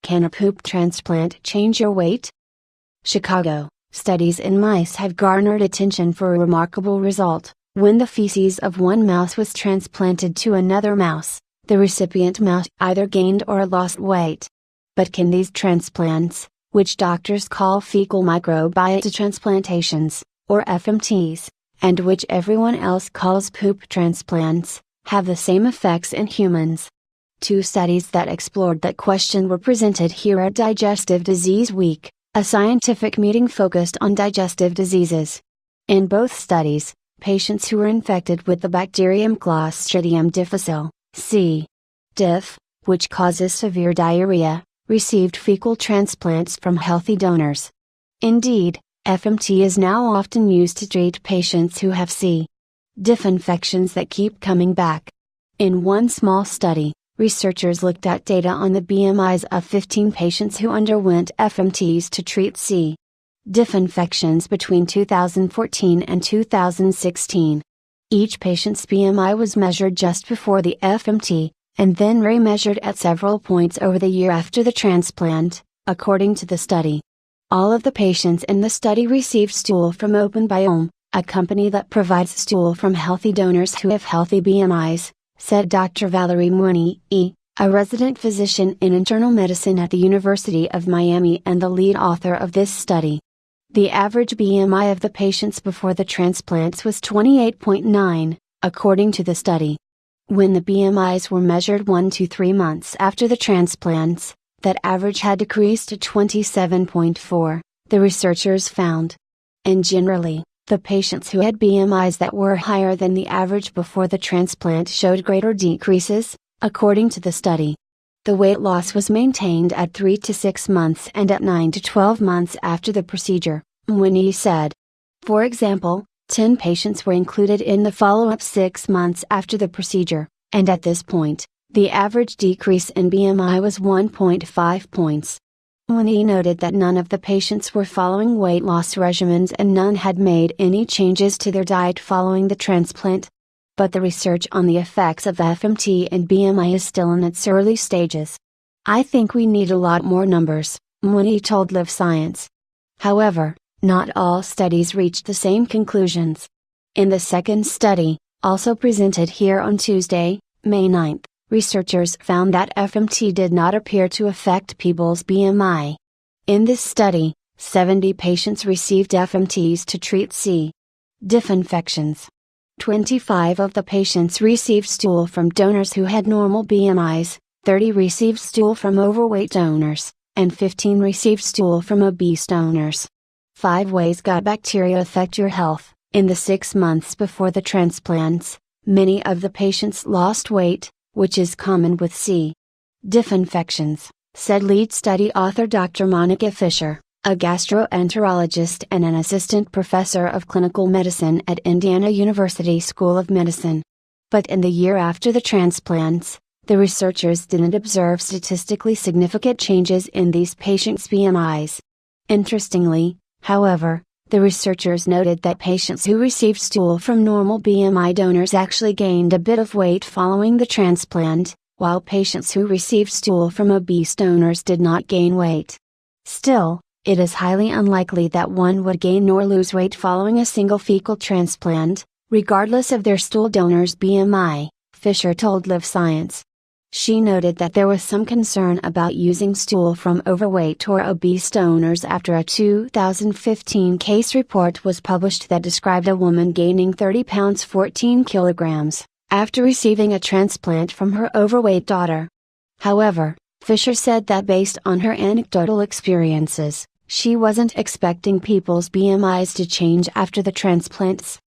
Can a poop transplant change your weight? Chicago, studies in mice have garnered attention for a remarkable result. When the feces of one mouse was transplanted to another mouse, the recipient mouse either gained or lost weight. But can these transplants, which doctors call fecal microbiota transplantations, or FMTs, and which everyone else calls poop transplants, have the same effects in humans? Two studies that explored that question were presented here at Digestive Disease Week, a scientific meeting focused on digestive diseases. In both studies, patients who were infected with the bacterium Clostridium difficile, C. diff, which causes severe diarrhea, received fecal transplants from healthy donors. Indeed, FMT is now often used to treat patients who have C. diff infections that keep coming back. In one small study, researchers looked at data on the BMIs of 15 patients who underwent FMTs to treat C. diff infections between 2014 and 2016. Each patient's BMI was measured just before the FMT, and then remeasured at several points over the year after the transplant, according to the study. All of the patients in the study received stool from Open Biome, a company that provides stool from healthy donors who have healthy BMIs, said Dr. Valerie Mooney, a resident physician in internal medicine at the University of Miami and the lead author of this study. The average BMI of the patients before the transplants was 28.9, according to the study. When the BMIs were measured 1 to 3 months after the transplants, that average had decreased to 27.4, the researchers found. And generally, the patients who had BMIs that were higher than the average before the transplant showed greater decreases, according to the study. The weight loss was maintained at 3 to 6 months and at 9 to 12 months after the procedure, Mooney said. For example, 10 patients were included in the follow-up 6 months after the procedure, and at this point, the average decrease in BMI was 1.5 points. Mooney noted that none of the patients were following weight loss regimens and none had made any changes to their diet following the transplant. But the research on the effects of FMT and BMI is still in its early stages. I think we need a lot more numbers, Mooney told Live Science. However, not all studies reached the same conclusions. In the second study, also presented here on Tuesday, May 9, researchers found that FMT did not appear to affect people's BMI. In this study, 70 patients received FMTs to treat C. diff infections. 25 of the patients received stool from donors who had normal BMIs, 30 received stool from overweight donors, and 15 received stool from obese donors. 5 ways gut bacteria affect your health. In the 6 months before the transplants, many of the patients lost weight, which is common with C. diff infections, said lead study author Dr. Monica Fisher, a gastroenterologist and an assistant professor of clinical medicine at Indiana University School of Medicine. But in the year after the transplants, the researchers didn't observe statistically significant changes in these patients' BMIs. Interestingly, however, the researchers noted that patients who received stool from normal BMI donors actually gained a bit of weight following the transplant, while patients who received stool from obese donors did not gain weight. Still, it is highly unlikely that one would gain or lose weight following a single fecal transplant, regardless of their stool donor's BMI, Fisher told Live Science. She noted that there was some concern about using stool from overweight or obese donors after a 2015 case report was published that described a woman gaining 30 pounds 14 kilograms, after receiving a transplant from her overweight daughter. However, Fisher said that based on her anecdotal experiences, she wasn't expecting people's BMIs to change after the transplants.